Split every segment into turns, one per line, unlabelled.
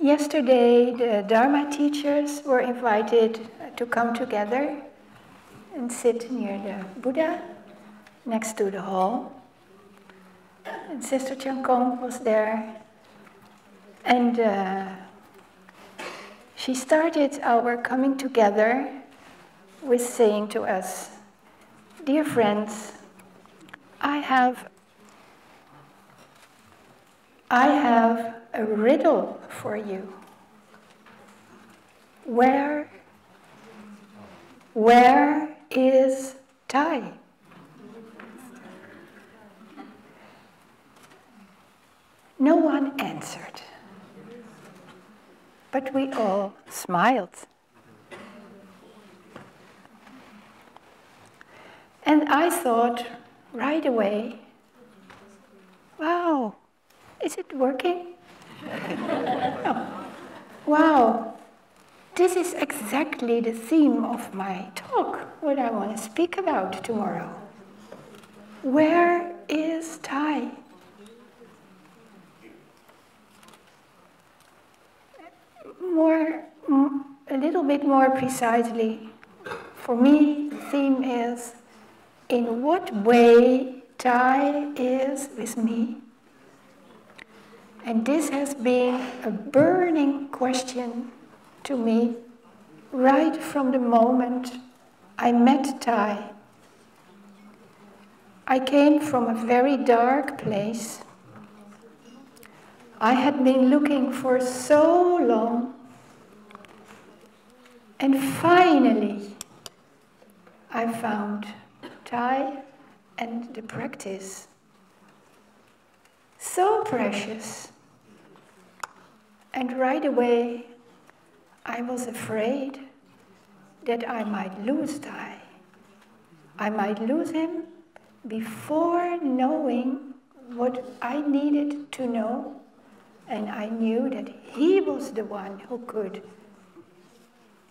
Yesterday, the Dharma teachers were invited to come together and sit near the Buddha, next to the hall. And Sister Chan Kong was there. And she started our coming together with saying to us, "Dear friends, I have a riddle for you. Where is Thay?" No one answered, but we all smiled. And I thought right away, wow, is it working? Wow, this is exactly the theme of my talk, what I want to speak about tomorrow. Where is Thay? A little bit more precisely, for me, the theme is, in what way Thay is with me? And this has been a burning question to me right from the moment I met Thay. I came from a very dark place. I had been looking for so long, and finally I found Thay and the practice. So precious. And right away I was afraid that I might lose Thay. I might lose him before knowing what I needed to know, and I knew that he was the one who could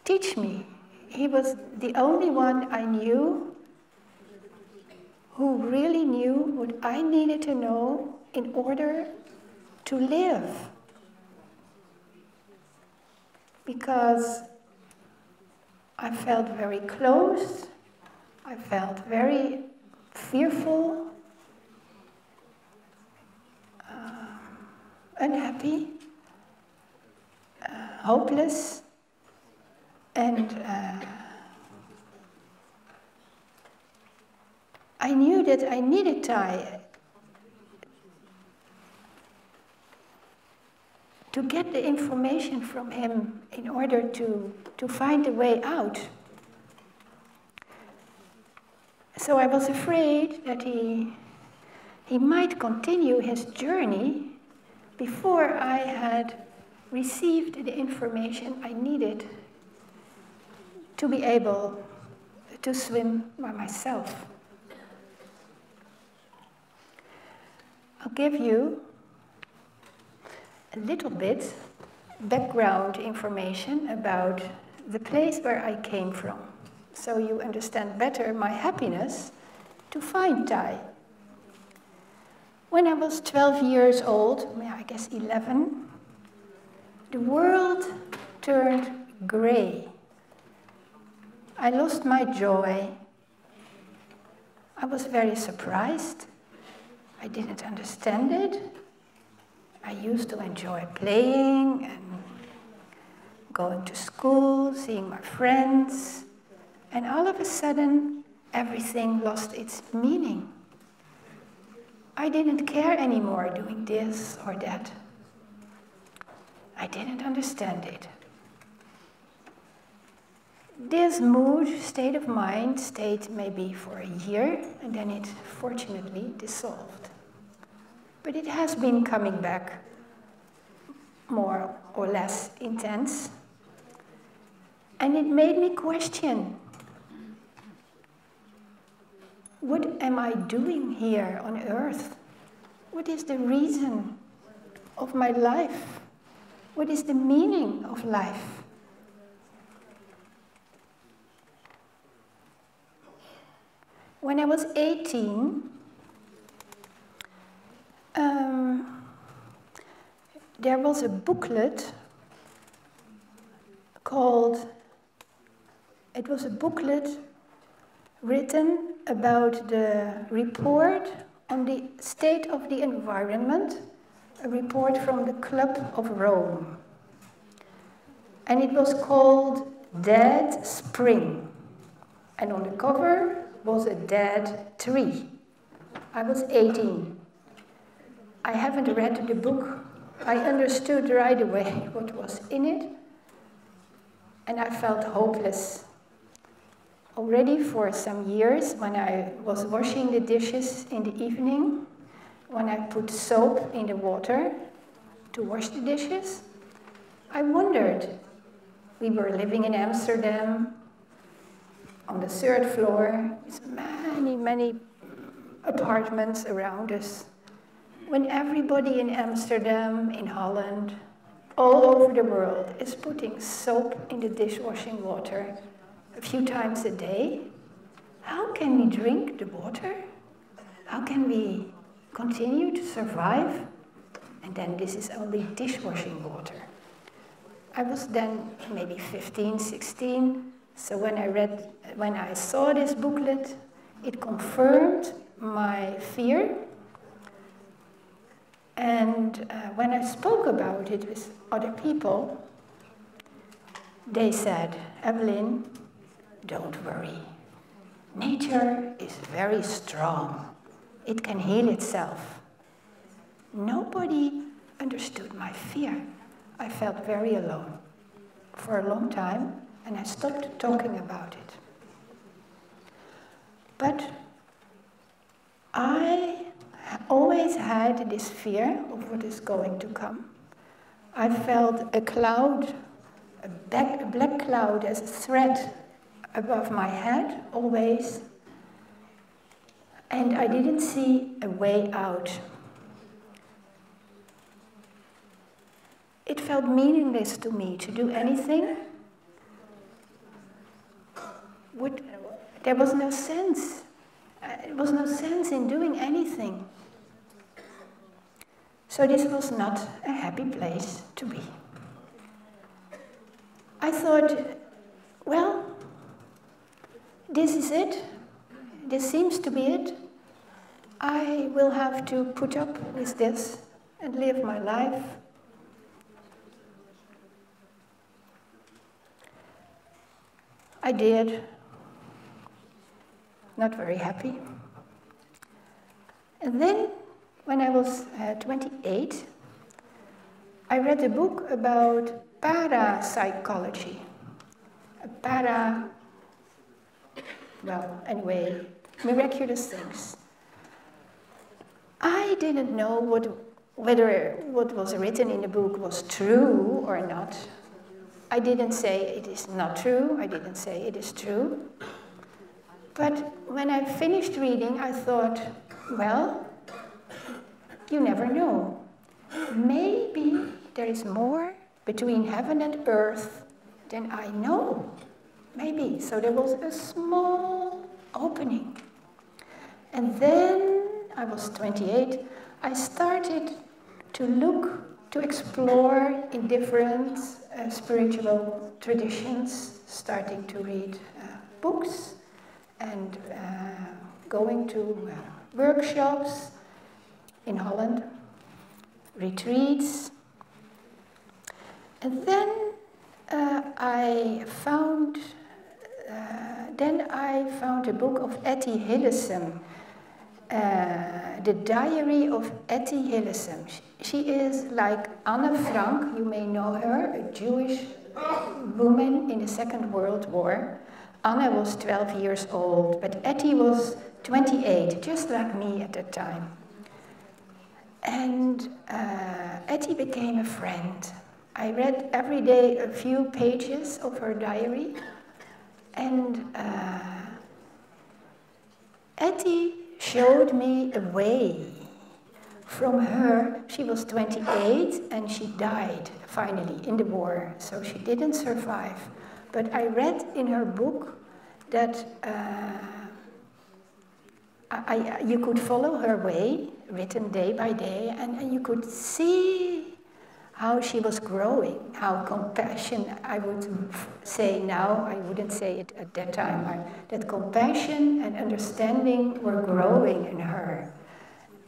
teach me. He was the only one I knew who really knew what I needed to know in order to live. Because I felt very close, I felt very fearful, unhappy, hopeless, and I knew that I needed Thay to get the information from him in order to find a way out. So I was afraid that he might continue his journey before I had received the information I needed to be able to swim by myself. I'll give you a little bit background information about the place where I came from, so you understand better my happiness to find Thay. When I was 12 years old, I guess 11, the world turned gray. I lost my joy. I was very surprised. I didn't understand it. I used to enjoy playing and going to school, seeing my friends, and all of a sudden, everything lost its meaning. I didn't care anymore doing this or that. I didn't understand it. This mood, state of mind, stayed maybe for a year, and then it fortunately dissolved. But it has been coming back more or less intense. And it made me question, what am I doing here on earth? What is the reason of my life? What is the meaning of life? When I was 18, there was a booklet called, it was a booklet written about the report on the state of the environment, a report from the Club of Rome. And it was called Dead Spring. And on the cover was a dead tree. I was 18. I haven't read the book. I understood right away what was in it. And I felt hopeless. Already for some years, when I was washing the dishes in the evening, when I put soap in the water to wash the dishes, I wondered. We were living in Amsterdam on the 3rd floor, with many, many apartments around us. When everybody in Amsterdam, in Holland, all over the world is putting soap in the dishwashing water a few times a day, how can we drink the water? How can we continue to survive? And then this is only dishwashing water. I was then maybe 15, 16, so when I saw this booklet, it confirmed my fear. And when I spoke about it with other people, they said, Evelien, don't worry. Nature is very strong. It can heal itself. Nobody understood my fear. I felt very alone for a long time, and I stopped talking about it. But I always had this fear of what is going to come. I felt a cloud, a black cloud as a thread above my head, always. And I didn't see a way out. It felt meaningless to me to do anything. There was no sense. There was no sense in doing anything. So this was not a happy place to be. I thought, well, this is it. This seems to be it. I will have to put up with this and live my life. I did. Not very happy. And then, when I was 28, I read a book about parapsychology. Miraculous things. I didn't know whether what was written in the book was true or not. I didn't say it is not true, I didn't say it is true. But when I finished reading, I thought, well, you never know. Maybe there is more between heaven and earth than I know. Maybe. So there was a small opening. And then, I was 28, I started to explore in different spiritual traditions, starting to read books and going to workshops in Holland, retreats. And then I found a book of Edie Hillesum, The Diary of Edie Hillesum. She is like Anne Frank, you may know her, a Jewish woman in the Second World War. Anne was 12 years old, but Edie was 28, just like me at that time. And Edie became a friend. I read every day a few pages of her diary, and Edie showed me a way. From her, she was 28 and she died finally in the war, so she didn't survive. But I read in her book that you could follow her way, written day by day, and you could see how she was growing, how compassion, I would say now, I wouldn't say it at that time, that compassion and understanding were growing in her.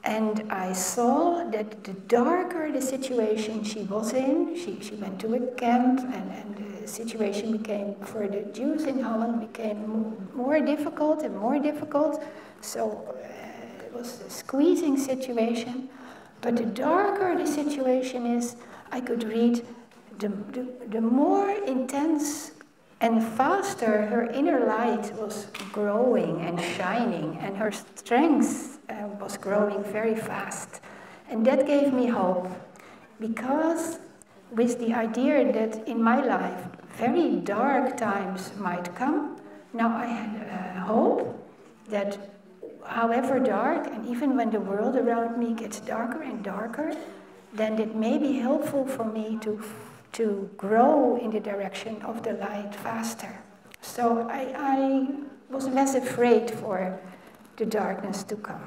And I saw that the darker the situation she was in, she went to a camp, and the situation became, for the Jews in Holland, became more difficult and more difficult. So it was a squeezing situation. But the darker the situation is, I could read, the more intense and faster her inner light was growing and shining, and her strength was growing very fast. And that gave me hope, because with the idea that in my life very dark times might come, now I had hope that however dark, and even when the world around me gets darker and darker, then it may be helpful for me to grow in the direction of the light faster. So I was less afraid for the darkness to come.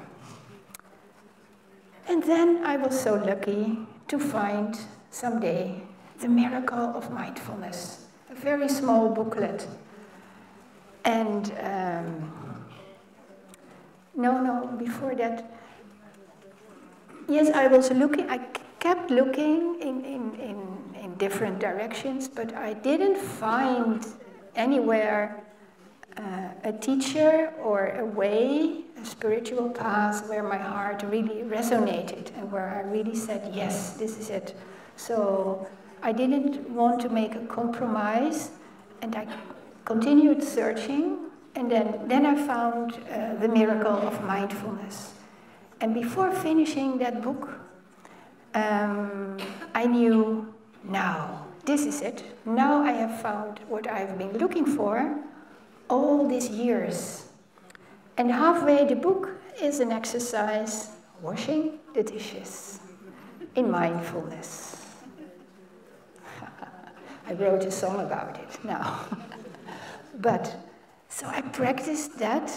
And then I was so lucky to find someday The Miracle of Mindfulness, a very small booklet. And before that, yes, I was looking, I kept looking in different directions, but I didn't find anywhere a teacher or a way, a spiritual path where my heart really resonated and where I really said, yes, this is it. So I didn't want to make a compromise, and I continued searching, and then I found The Miracle of Mindfulness. And before finishing that book, I knew, now, this is it. Now I have found what I've been looking for all these years. And halfway the book is an exercise, washing the dishes in mindfulness. I wrote a song about it now. But, so I practiced that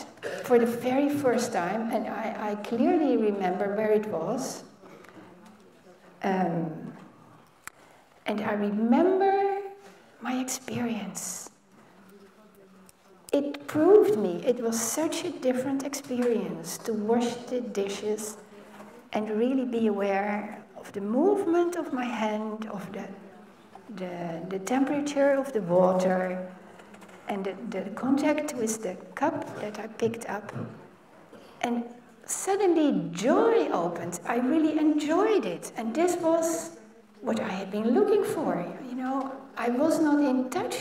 for the very first time, and I clearly remember where it was. And I remember my experience. It proved me, it was such a different experience to wash the dishes and really be aware of the movement of my hand, of the temperature of the water, and the contact with the cup that I picked up. And suddenly joy opened. I really enjoyed it. And this was what I had been looking for. You know, I was not in touch.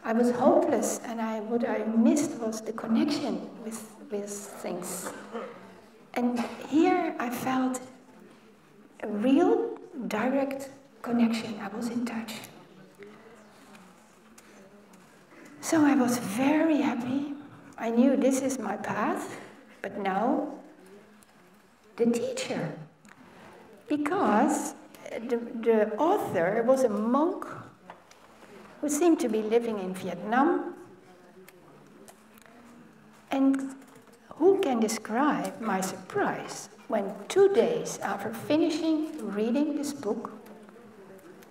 I was hopeless, and what I missed was the connection with things. And here I felt a real direct connection. I was in touch. So I was very happy. I knew this is my path, but now the teacher. Because the author was a monk who seemed to be living in Vietnam. And who can describe my surprise when 2 days after finishing reading this book,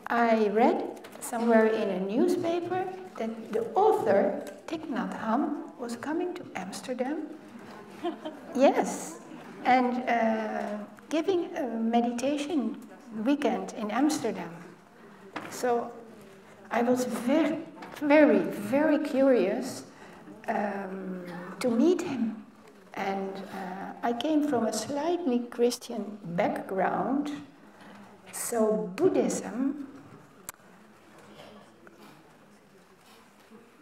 I read somewhere in a newspaper that the author, Thich Nhat Hanh, was coming to Amsterdam. Yes, and giving a meditation weekend in Amsterdam. So I was very, very, very curious to meet him. And I came from a slightly Christian background, so Buddhism,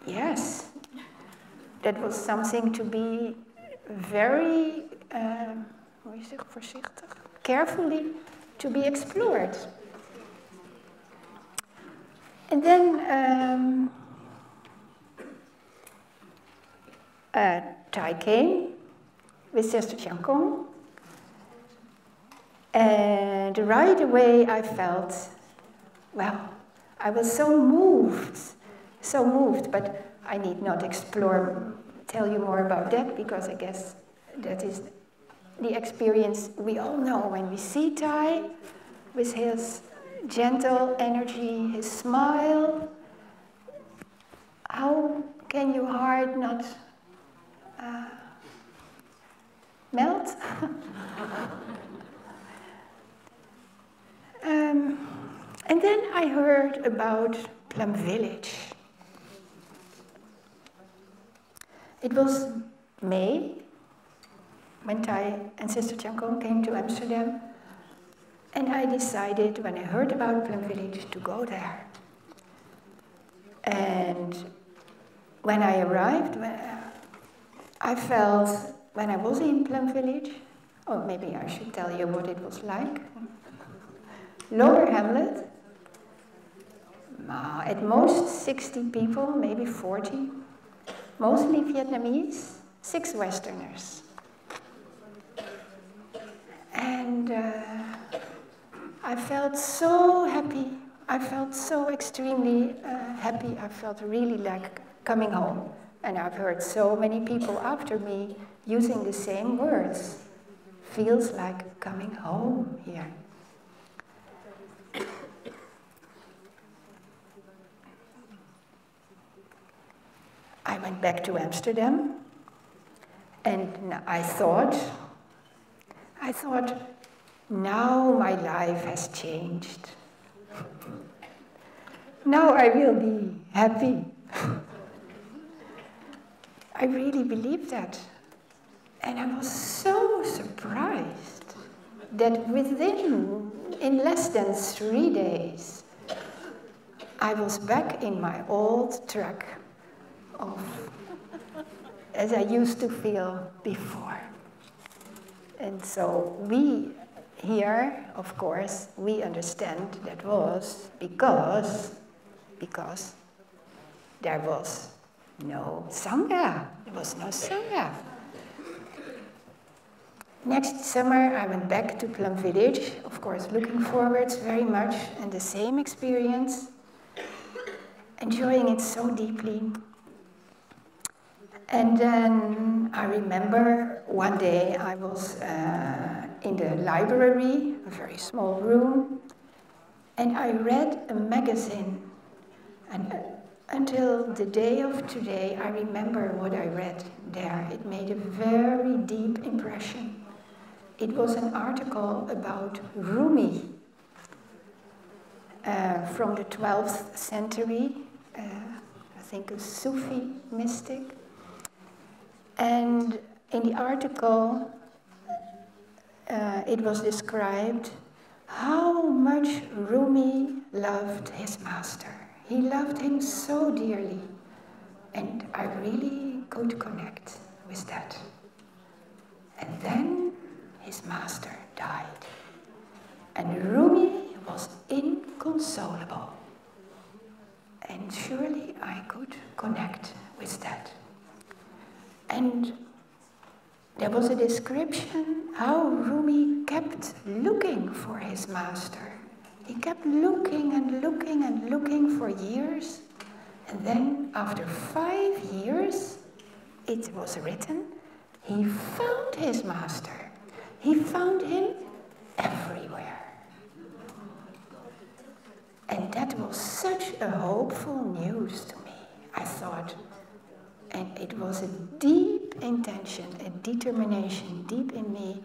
yes, that was something to be very, carefully to be explored. And then Thay came with Sister Chiang Kong, and right away I felt, well, I was so moved, but I need not tell you more about that, because I guess that is the experience we all know when we see Thay with his gentle energy, his smile. How can your heart not melt? And then I heard about Plum Village. It was May when Thay and Sister Chankong came to Amsterdam, and I decided, when I heard about Plum Village, to go there. And when I arrived, I felt, when I was in Plum Village, or maybe I should tell you what it was like. Lower Hamlet, at most 60 people, maybe 40, mostly Vietnamese, 6 Westerners. And I felt so happy. I felt so extremely happy. I felt really like coming home. And I've heard so many people after me using the same words. Feels like coming home here. I went back to Amsterdam, and I thought, now my life has changed. Now I will be happy. I really believed that. And I was so surprised that in less than 3 days, I was back in my old track as I used to feel before. And so we here, of course, we understand that was because there was no Sangha. There was no Sangha. Next summer I went back to Plum Village, of course looking forwards very much, and the same experience, enjoying it so deeply. And then I remember one day I was in the library, a very small room, and I read a magazine. And until the day of today, I remember what I read there. It made a very deep impression. It was an article about Rumi from the 12th century, I think a Sufi mystic. And in the article, it was described how much Rumi loved his master. He loved him so dearly, and I really could connect with that. And then his master died, and Rumi was inconsolable. And surely I could connect with that. And there was a description how Rumi kept looking for his master. He kept looking and looking and looking for years. And then after 5 years, it was written, he found his master. He found him everywhere. And that was such a hopeful news to me, I thought. And it was a deep intention, a determination deep in me.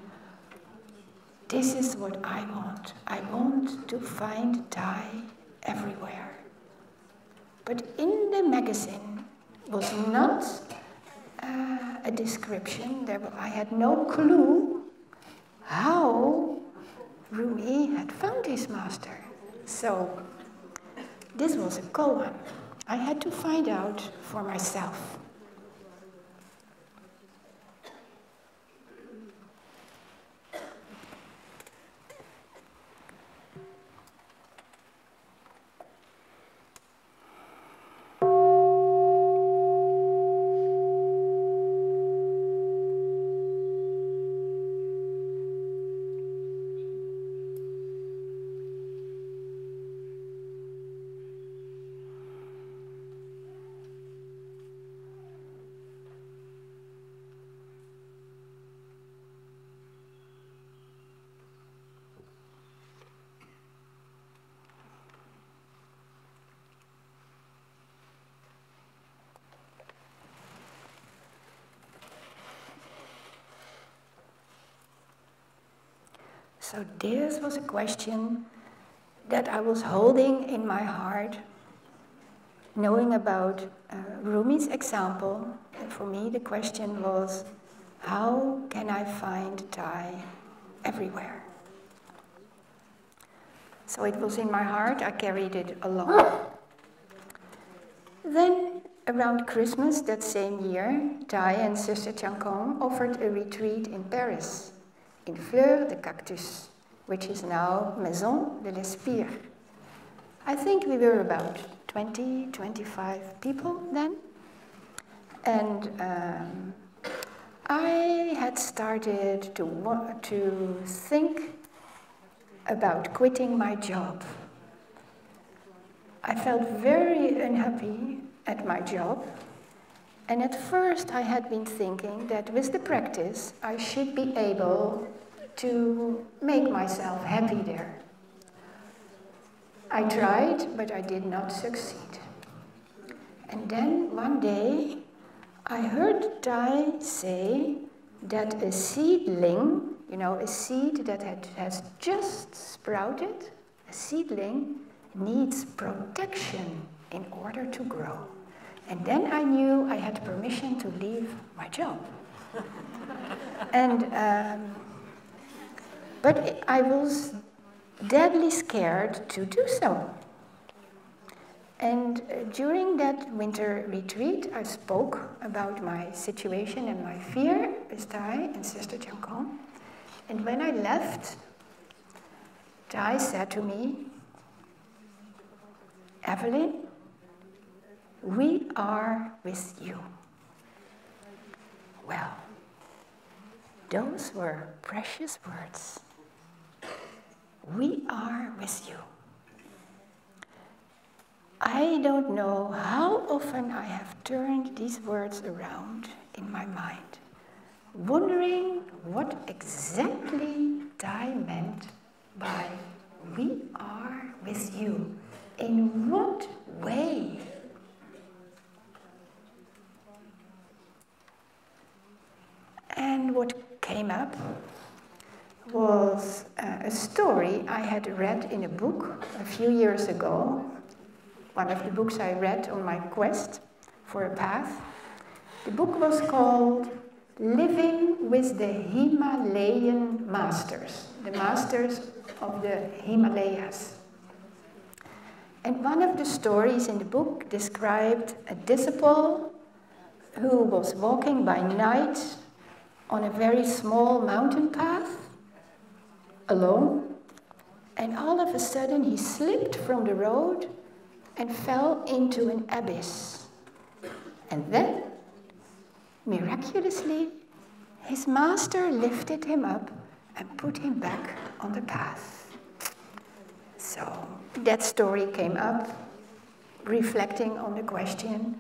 This is what I want. I want to find Thay everywhere. But in the magazine was not a description. I had no clue how Rumi had found his master. So this was a koan. I had to find out for myself. So this was a question that I was holding in my heart, knowing about Rumi's example. And for me the question was, how can I find Thay everywhere? So it was in my heart, I carried it along. Then, around Christmas that same year, Thay and Sister Chankong offered a retreat in Paris, in Fleur de Cactus, which is now Maison de l'Espire. I think we were about 20, 25 people then. And I had started to think about quitting my job. I felt very unhappy at my job, and at first I had been thinking that with the practice I should be able to make myself happy there. I tried, but I did not succeed. And then one day I heard Thay say that a seedling, you know, a seed that has just sprouted, a seedling needs protection in order to grow. And then I knew I had permission to leave my job. But I was deadly scared to do so. And during that winter retreat, I spoke about my situation and my fear with Thay and Sister Chankong. And when I left, Thay said to me, Evelien, we are with you. Well, those were precious words. We are with you. I don't know how often I have turned these words around in my mind, wondering what exactly Thay meant by we are with you. In what way? And what came up was a story I had read in a book a few years ago, one of the books I read on my quest for a path. The book was called Living with the Himalayan Masters, the masters of the Himalayas. And one of the stories in the book described a disciple who was walking by night on a very small mountain path, alone, and all of a sudden he slipped from the road and fell into an abyss. And then, miraculously, his master lifted him up and put him back on the path. So that story came up, reflecting on the question,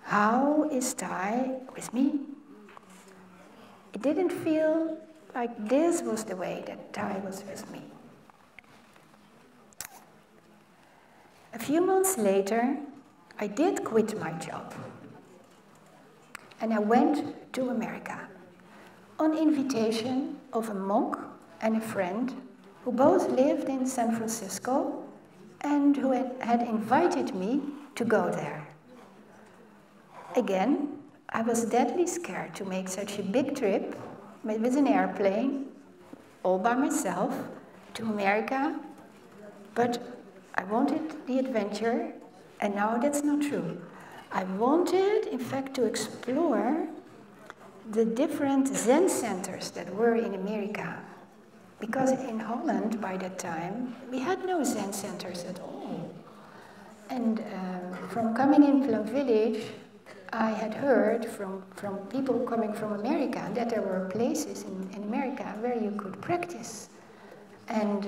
how is Thay with me? It didn't feel like this was the way that Thay was with me. A few months later, I did quit my job. And I went to America on invitation of a monk and a friend who both lived in San Francisco and who had invited me to go there. Again, I was deadly scared to make such a big trip with an airplane, all by myself, to America, but I wanted the adventure, and now that's not true. I wanted, in fact, to explore the different Zen centers that were in America. Because in Holland, by that time, we had no Zen centers at all. And from coming in Plum Village, I had heard from people coming from America that there were places in America where you could practice. And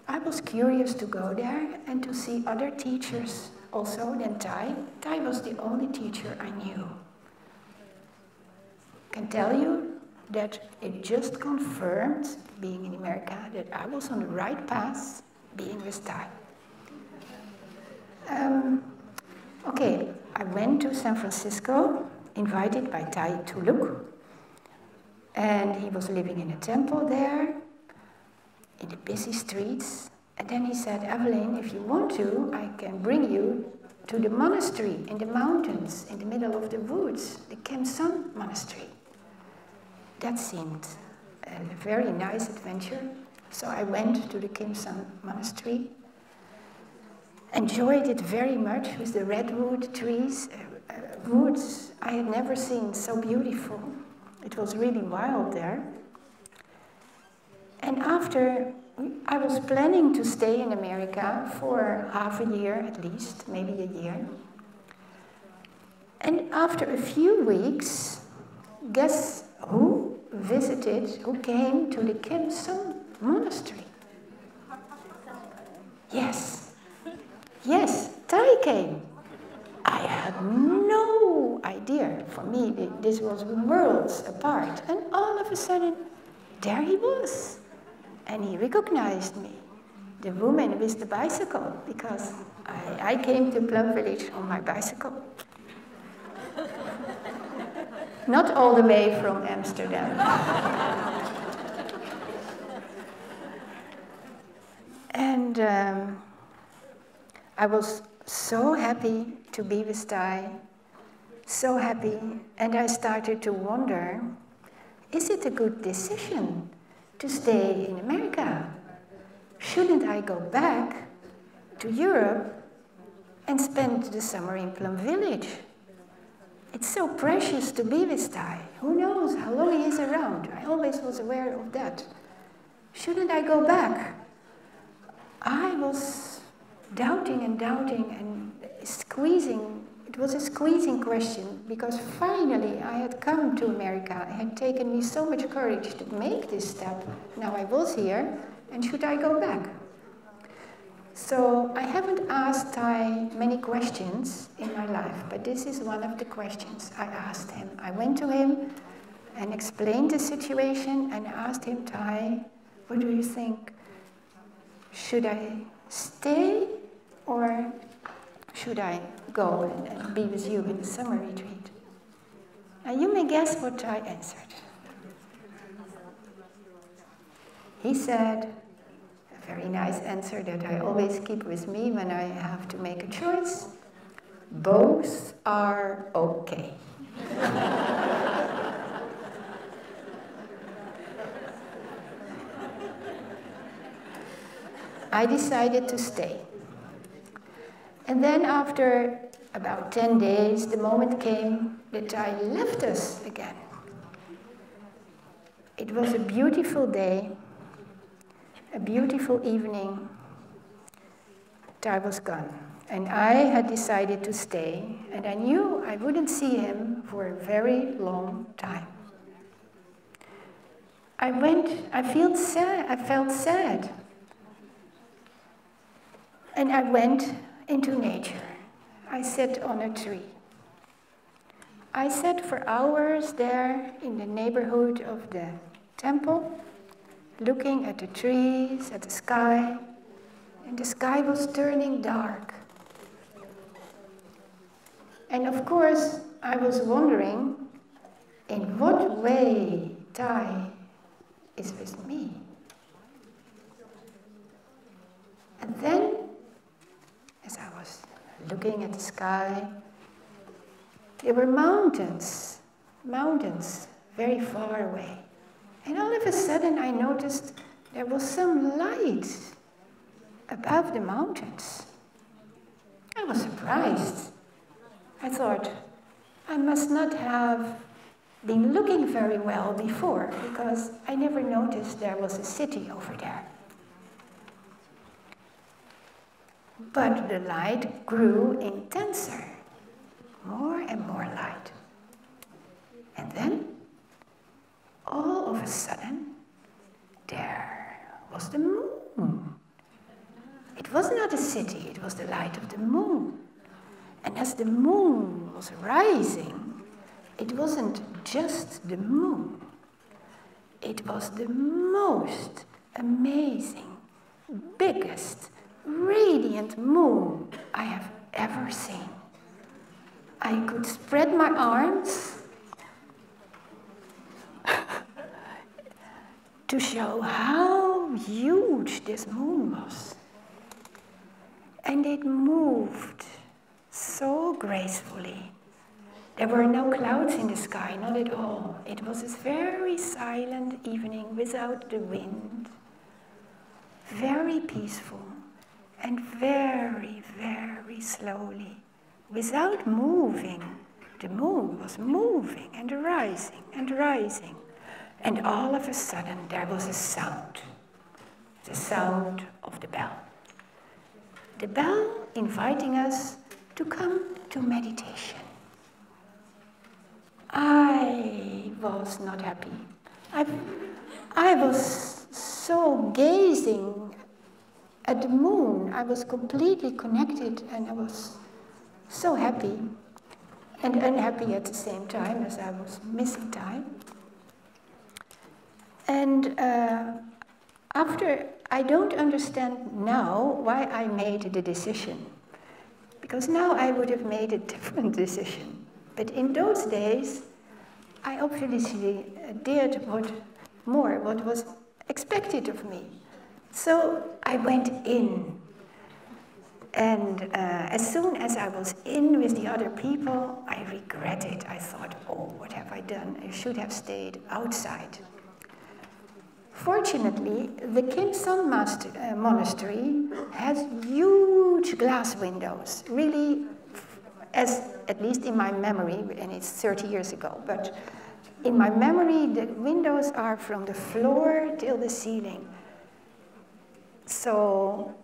I was curious to go there and to see other teachers also than Thay. Thay was the only teacher I knew. I can tell you that it just confirmed, being in America, that I was on the right path, being with Thay. Okay, I went to San Francisco, invited by Thay to look. And he was living in a temple there, in the busy streets. And then he said, Evelien, if you want to, I can bring you to the monastery in the mountains, in the middle of the woods, the Caption monastery. That seemed a very nice adventure. So I went to the Caption monastery, enjoyed it very much with the redwood trees, woods I had never seen so beautiful. It was really wild there. And after, I was planning to stay in America for half a year at least, maybe a year. And after a few weeks, guess who came to the Caption monastery? Yes, Thay came. I had no idea. For me, this was worlds apart. And all of a sudden, there he was. And he recognized me, the woman with the bicycle, because I came to Plum Village on my bicycle. Not all the way from Amsterdam. And I was so happy to be with Thay, so happy, and I started to wonder, is it a good decision to stay in America? Shouldn't I go back to Europe and spend the summer in Plum Village? It's so precious to be with Thay. Who knows how long he is around? I always was aware of that. Shouldn't I go back? I was doubting and squeezing. It was a squeezing question, because finally I had come to America. It had taken me so much courage to make this step. Now I was here, and should I go back? So I haven't asked Thay many questions in my life, but this is one of the questions I asked him. I went to him and explained the situation and asked him, Thay, what do you think? Should I stay, or should I go and be with you in the summer retreat? And you may guess what Thay answered. He said, a very nice answer that I always keep with me when I have to make a choice: both are okay. I decided to stay. And then after about 10 days, the moment came that Thay left us again. It was a beautiful day, a beautiful evening. Thay was gone. And I had decided to stay, and I knew I wouldn't see him for a very long time. I felt sad. And I went into nature. I sat on a tree. I sat for hours there in the neighborhood of the temple, looking at the trees, at the sky, and the sky was turning dark. And of course, I was wondering, in what way Thay is with me? And then, as I was looking at the sky, there were mountains very far away. And all of a sudden I noticed there was some light above the mountains. I was surprised. I thought, I must not have been looking very well before, because I never noticed there was a city over there. But the light grew intenser, more and more light. And then, all of a sudden, there was the moon. It was not a city, it was the light of the moon. And as the moon was rising, it wasn't just the moon. It was the most amazing, biggest, radiant moon I have ever seen. I could spread my arms to show how huge this moon was. And it moved so gracefully. There were no clouds in the sky, not at all. It was a very silent evening without the wind. Very peaceful and very, very slowly, without moving. The moon was moving and rising and rising. And all of a sudden there was a sound. The sound of the bell. The bell inviting us to come to meditation. I was not happy. I was so gazing at the moon. I was completely connected and I was so happy and unhappy at the same time as I was missing Thay. And I don't understand now why I made the decision. Because now I would have made a different decision. But in those days, I obviously did what was expected of me. So I went in. And as soon as I was in with the other people, I regretted. I thought, oh, what have I done? I should have stayed outside. Fortunately, the Kim Son monastery has huge glass windows, really, at least in my memory, and it's 30 years ago, but in my memory, the windows are from the floor till the ceiling. So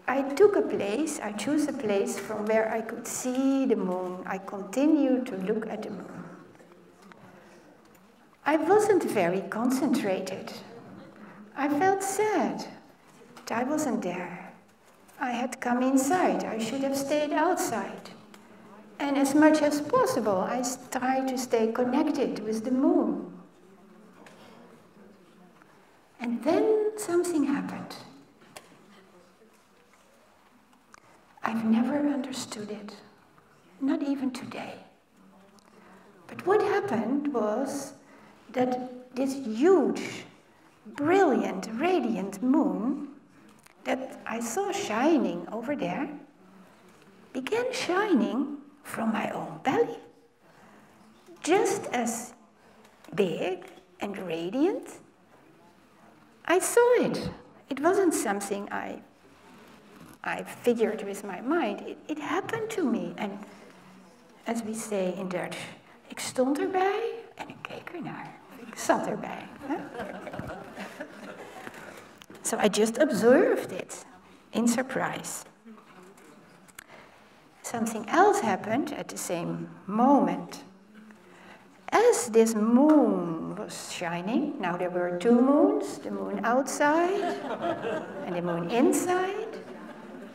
I chose a place from where I could see the moon. I continued to look at the moon. I wasn't very concentrated. I felt sad. I wasn't there. I had come inside. I should have stayed outside. And as much as possible, I tried to stay connected with the moon. And then something happened. I've never understood it, not even today. But what happened was that this huge, brilliant, radiant moon that I saw shining over there began shining from my own belly. Just as big and radiant. I saw it. It wasn't something I figured with my mind. It happened to me. And as we say in Dutch, ik stond erbij en ik keek ernaar. Ik zat erbij. So I just observed it in surprise. Something else happened at the same moment. As this moon was shining, now there were two moons, the moon outside and the moon inside.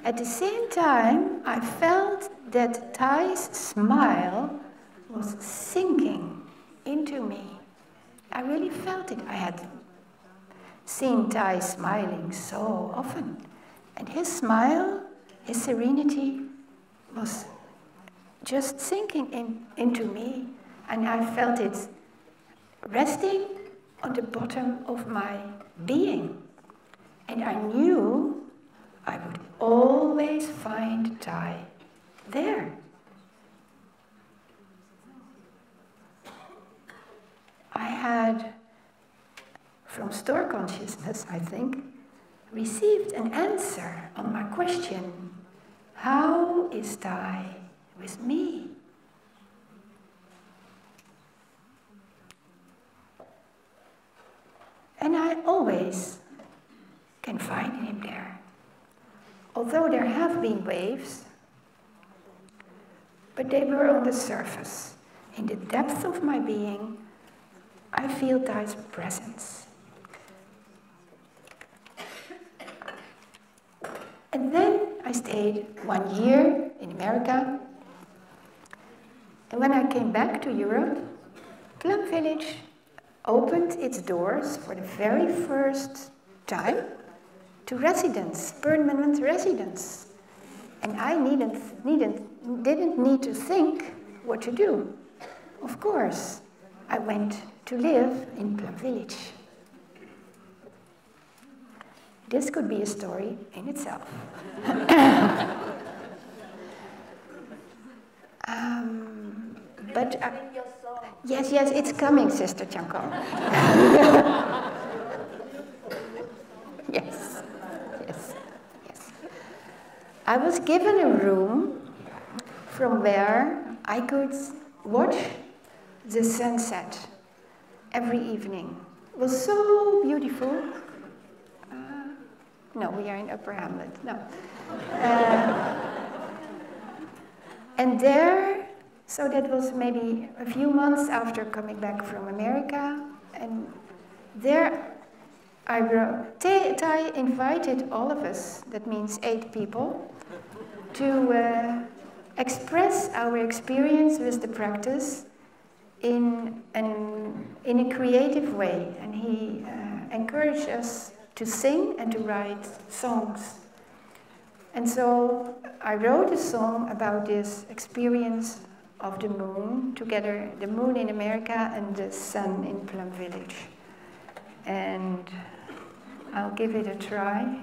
At the same time, I felt that Thay's smile was sinking into me. I really felt it. I had seen Thay smiling so often. And his smile, his serenity, was just sinking into me. And I felt it resting on the bottom of my being. And I knew I would always find Thay there. I had, from store consciousness, I think, received an answer on my question, how is Thay with me? And I always can find him there. Although there have been waves, but they were on the surface. In the depth of my being, I feel Thay's presence. And then I stayed 1 year in America. And when I came back to Europe, Plum Village opened its doors for the very first time to residents, permanent residents. And I didn't need to think what to do. Of course, I went to live in Plum Village. This could be a story in itself. But yes, it's coming, Sister Chanko. Yes. I was given a room from where I could watch the sunset every evening. It was so beautiful. No, we are in Upper Hamlet. No. And there, so that was maybe a few months after coming back from America, and there I wrote, Thay invited all of us, that means 8 people, to express our experience with the practice in a creative way. And he encouraged us to sing and to write songs. And so I wrote a song about this experience of the moon together, the moon in America and the sun in Plum Village. And I'll give it a try.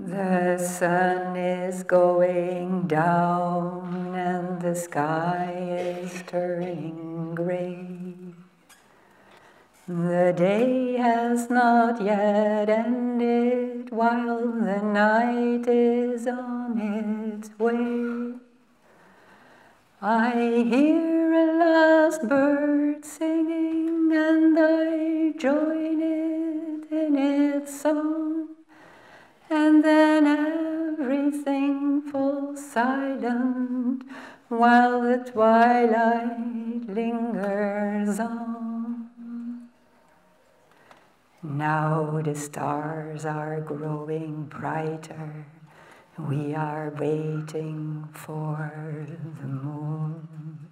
The sun is going down and the sky is turning gray. The day has not yet ended while the night is on its way. I hear a last bird singing and I join it in its song. And then everything falls silent while the twilight lingers on. Now the stars are growing brighter. We are waiting for the moon.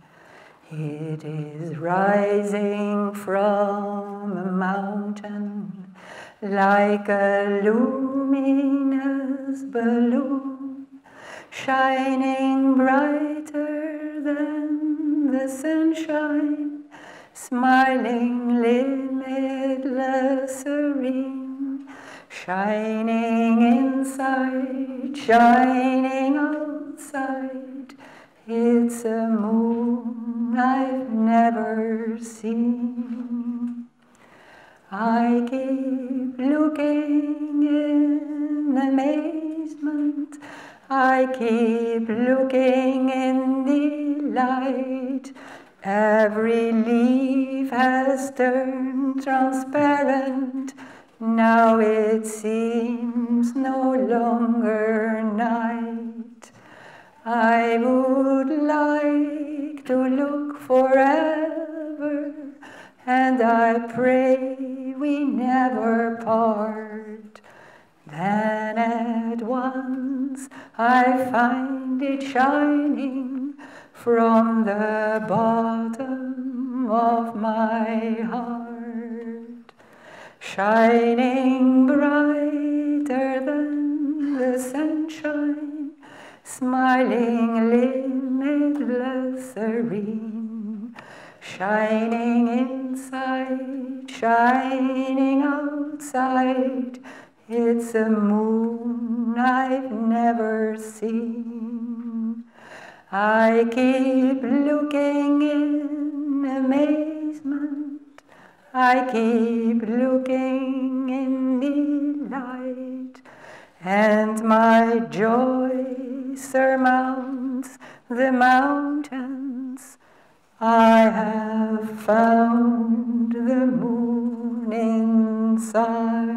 It is rising from a mountain like a luminous balloon, shining brighter than the sunshine, smiling limitless, serene, shining inside, shining outside. It's a moon I've never seen. I keep looking in amazement. I keep looking in delight. Every leaf has turned transparent. Now it seems no longer night. I would like to look forever, and I pray we never part. Then at once I find it shining from the bottom of my heart, shining brighter than the sunshine, smiling limitless, serene, shining inside, shining outside. It's a moon I've never seen. I keep looking in amazement. I keep looking in delight. And my joy surmounts the mountains. I have found the moon inside.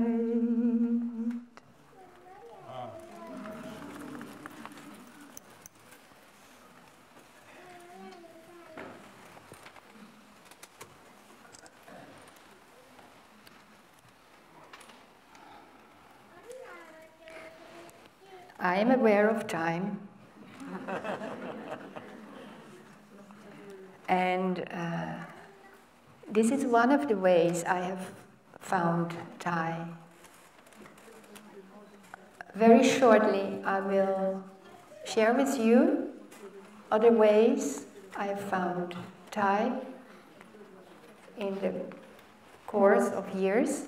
I am aware of time. And this is one of the ways I have found Thay. Very shortly, I will share with you other ways I have found Thay in the course of years.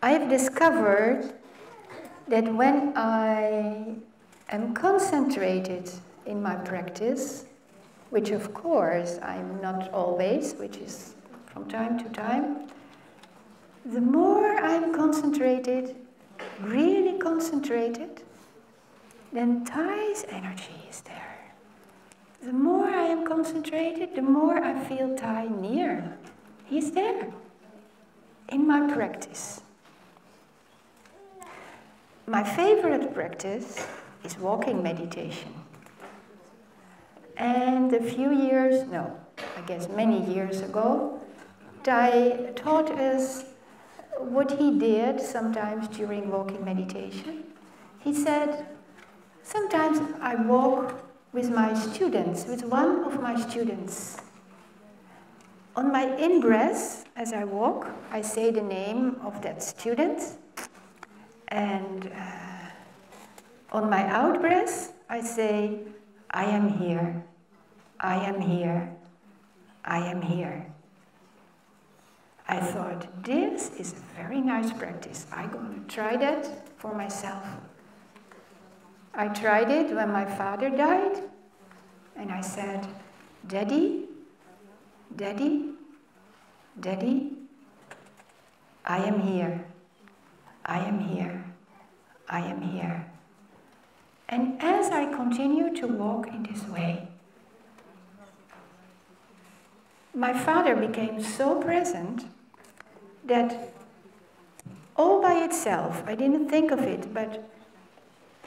I have discovered that when I am concentrated in my practice, which of course I'm not always, which is from time to time, the more I'm concentrated, really concentrated, then Thay's energy is there. The more I am concentrated, the more I feel Thay near. He's there in my practice. My favorite practice is walking meditation. And a few years, no, I guess many years ago, Thay taught us what he did sometimes during walking meditation. He said, sometimes I walk with my students, with one of my students. On my in-breath, as I walk, I say the name of that student. And on my out-breath, I say, I am here, I am here, I am here. I thought, this is a very nice practice. I'm going to try that for myself. I tried it when my father died, and I said, Daddy, Daddy, Daddy, I am here, I am here, I am here. And as I continue to walk in this way, my father became so present that all by itself, I didn't think of it, but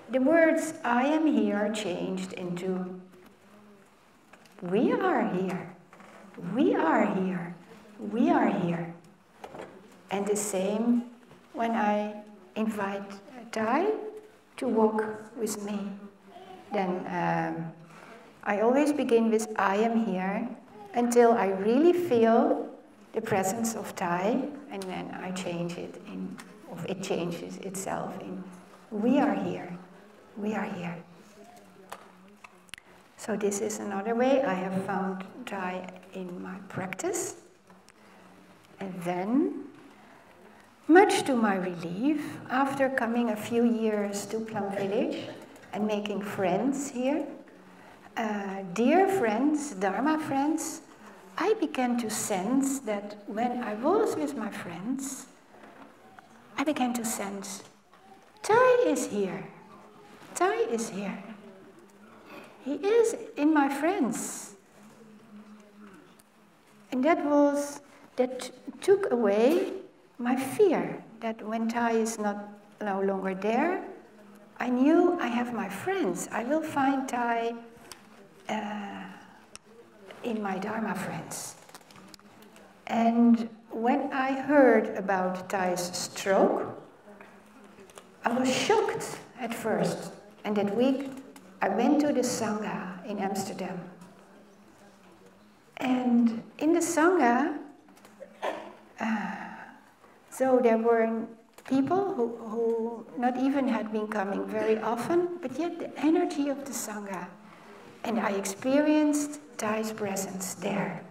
the words I am here changed into we are here, we are here, we are here. And the same when I invite Thay to walk with me. Then I always begin with I am here until I really feel the presence of Thay, and then I change it or it changes itself in we are here, we are here. So this is another way I have found Thay in my practice. And then, much to my relief, after coming a few years to Plum Village and making friends here, dear friends, dharma friends, I began to sense that when I was with my friends, I began to sense, Thay is here, Thay is here. He is in my friends. And that took away my fear that when Thay is no longer there, I knew I have my friends. I will find Thay in my dharma friends. And when I heard about Thay's stroke, I was shocked at first. And that week, I went to the Sangha in Amsterdam. And in the Sangha, so there were people who not even had been coming very often, but yet the energy of the Sangha. And I experienced Thay's presence there.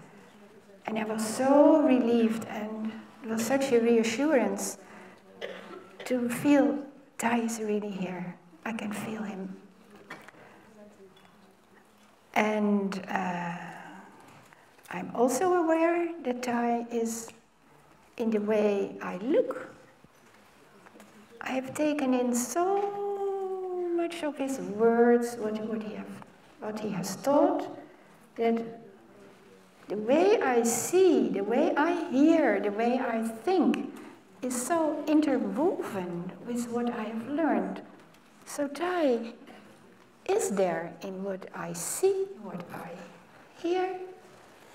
And I was so relieved, and it was such a reassurance to feel Thay is really here. I can feel him. And I'm also aware that Thay is in the way I look. I have taken in so much of his words, what he has taught, that the way I see, the way I hear, the way I think is so interwoven with what I have learned. So Thay is there in what I see, what I hear,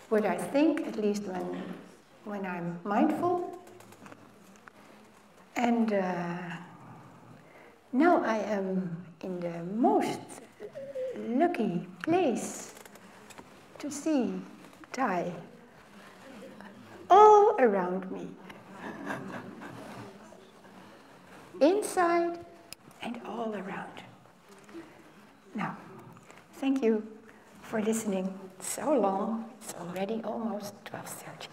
what I think, at least when I'm mindful. And now I am in the most lucky place to see Thay all around me, inside and all around. Now, thank you for listening so long. It's already almost 12:30.